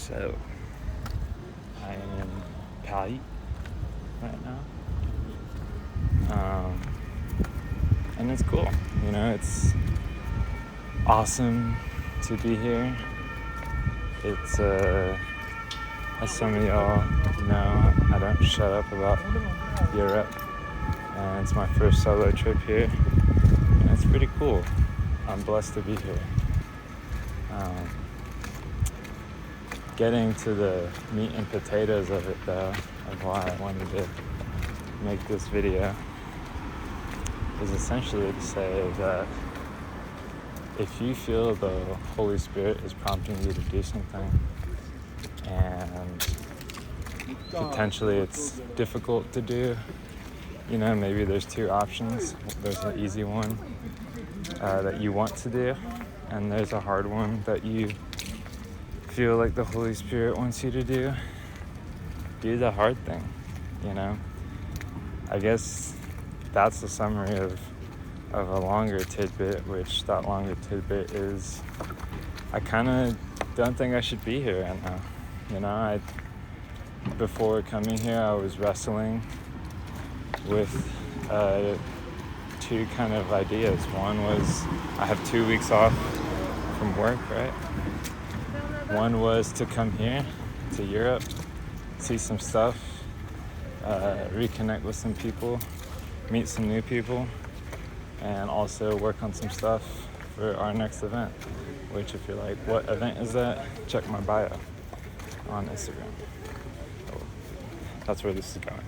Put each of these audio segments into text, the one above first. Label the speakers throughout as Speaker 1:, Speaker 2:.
Speaker 1: So I am in Paris right now. And it's cool, it's awesome to be here. It's, as some of y'all know, I don't shut up about Europe, and it's my first solo trip here, and it's pretty cool. I'm blessed to be here. Getting to the meat and potatoes of it, though, of why I wanted to make this video, is essentially to say that if you feel the Holy Spirit is prompting you to do something and potentially it's difficult to do, maybe there's two options. There's an easy one that you want to do, and there's a hard one that you feel like the Holy Spirit wants you to do. Do the hard thing, I guess that's the summary of a longer tidbit, which that longer tidbit is I kind of don't think I should be here right now. Before coming here, I was wrestling with two kind of ideas. One was I have 2 weeks off from work, right? One was to come here to Europe, see some stuff, reconnect with some people, meet some new people, and also work on some stuff for our next event, which if you're like, what event is that? Check my bio on Instagram. Oh, that's where this is going.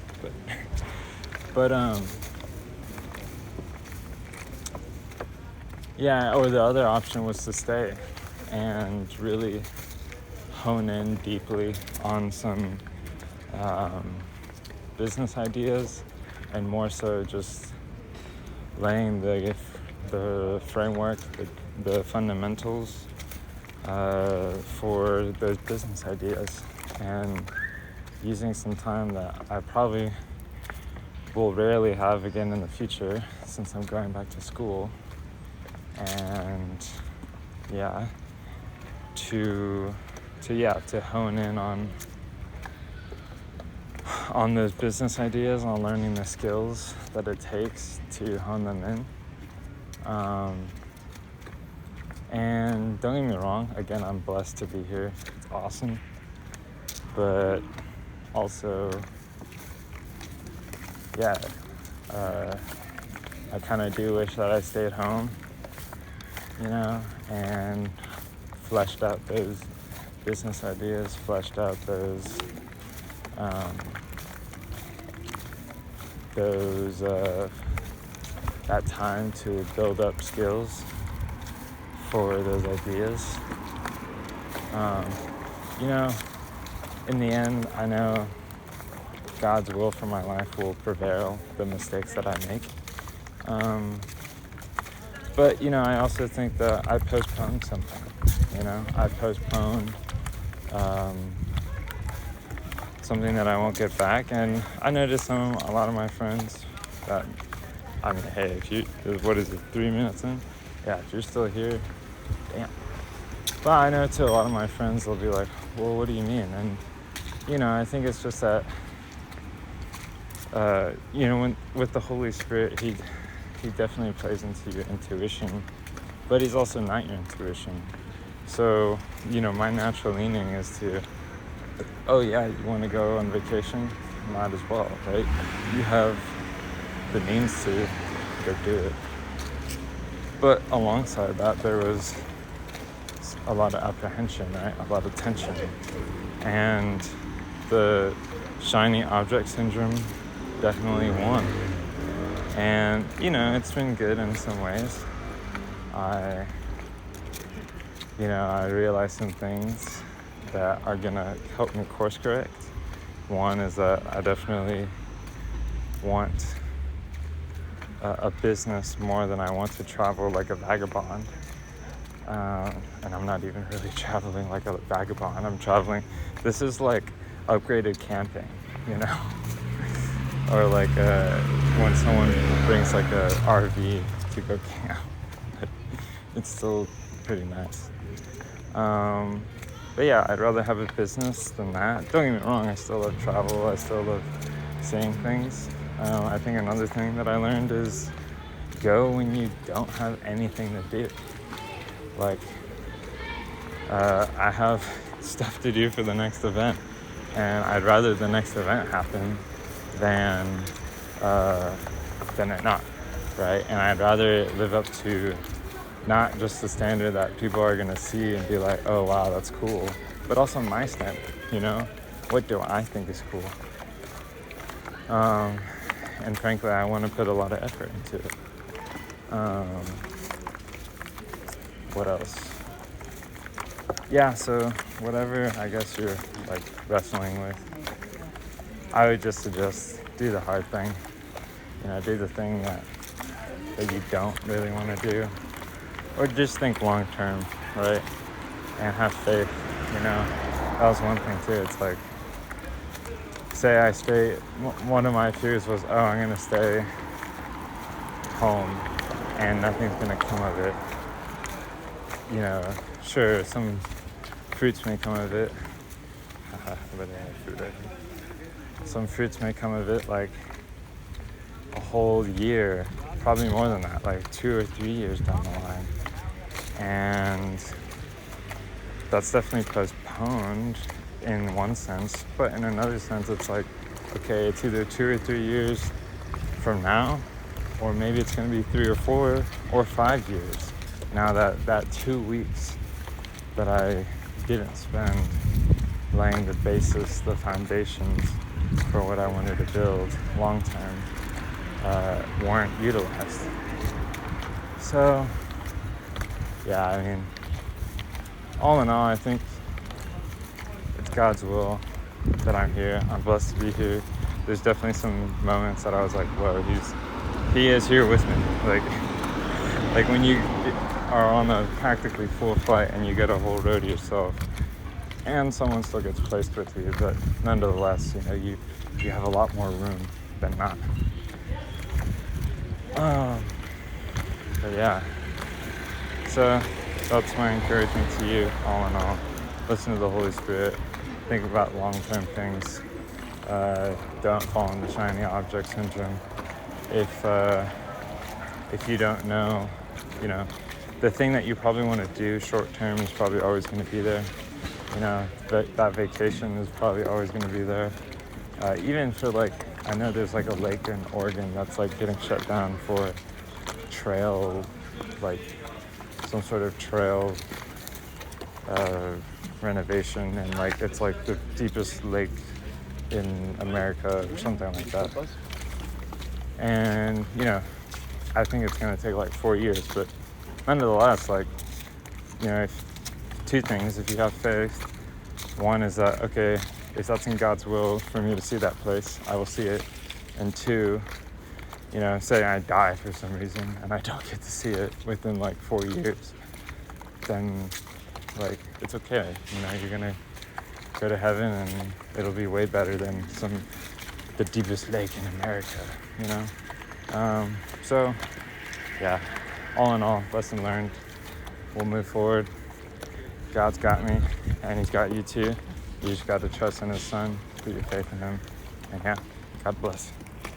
Speaker 1: Or the other option was to stay and really hone in deeply on some business ideas, and more so just laying the framework, the fundamentals for those business ideas, and using some time that I probably will rarely have again in the future since I'm going back to school, and to hone in on those business ideas, on learning the skills that it takes to hone them in. And don't get me wrong, again, I'm blessed to be here. It's awesome. But also, I kind of do wish that I stayed home, and fleshed out those business ideas, fleshed out that time to build up skills for those ideas. In the end, I know God's will for my life will prevail the mistakes that I make. But I also think that I postponed something. I postponed something that I won't get back. And I noticed a lot of my friends that, hey, what is it, 3 minutes in? Yeah, if you're still here, damn. But I know to a lot of my friends, they'll be like, well, what do you mean? And, I think it's just that, when with the Holy Spirit, He definitely plays into your intuition, but He's also not your intuition. So, my natural leaning is to, you want to go on vacation? Might as well, right? You have the means to go do it. But alongside that, there was a lot of apprehension, right? A lot of tension. And the shiny object syndrome definitely won. And, it's been good in some ways. I realized some things that are going to help me course correct. One is that I definitely want a business more than I want to travel like a vagabond. And I'm not even really traveling like a vagabond. I'm traveling, this is like upgraded camping, or like when someone brings like a RV to go camp. It's still pretty nice. But yeah, I'd rather have a business than that. Don't get me wrong, I still love travel. I still love seeing things. I think another thing that I learned is go when you don't have anything to do. Like, I have stuff to do for the next event, and I'd rather the next event happen than it not, right? And I'd rather live up to not just the standard that people are gonna see and be like, oh wow, that's cool, but also my standard, what do I think is cool? And frankly, I want to put a lot of effort into it. What else? Yeah, so whatever I guess you're like wrestling with, I would just suggest do the hard thing. Do the thing that you don't really want to do, or just think long term, right? And have faith. That was one thing too. It's like, say I stay. One of my fears was, oh, I'm gonna stay home, and nothing's gonna come of it. Sure, some fruits may come of it. But they have fruit right here. Some fruits may come of it, like a whole year, probably more than that, like 2 or 3 years down the line. And that's definitely postponed in one sense, but in another sense, it's like, okay, it's either 2 or 3 years from now, or maybe it's going to be 3 or 4 or 5 years. Now that 2 weeks that I didn't spend laying the basis, the foundations for what I wanted to build long term, weren't utilized. So, yeah, I mean, all in all, I think it's God's will that I'm here. I'm blessed to be here. There's definitely some moments that I was like, whoa, he is here with me. Like when you are on a practically full flight and you get a whole row to yourself, and someone still gets placed with you, but nonetheless, you have a lot more room than not. But yeah, so that's my encouragement to you, all in all. Listen to the Holy Spirit. Think about long-term things. Don't fall into shiny object syndrome. If you don't know, the thing that you probably want to do short-term is probably always going to be there. That vacation is probably always going to be there. Even for I know there's a lake in Oregon that's getting shut down for trail, some sort of trail renovation, and it's the deepest lake in America or something like that. And I think it's going to take 4 years, but nonetheless, if two things, if you have faith, one is that, okay, if that's in God's will for me to see that place, I will see it. And two, say I die for some reason and I don't get to see it within 4 years, then it's okay. You're gonna go to heaven and it'll be way better than the deepest lake in America, So yeah, all in all, lesson learned. We'll move forward. God's got me, and he's got you too. You just got to trust in his son, put your faith in him, and yeah, God bless.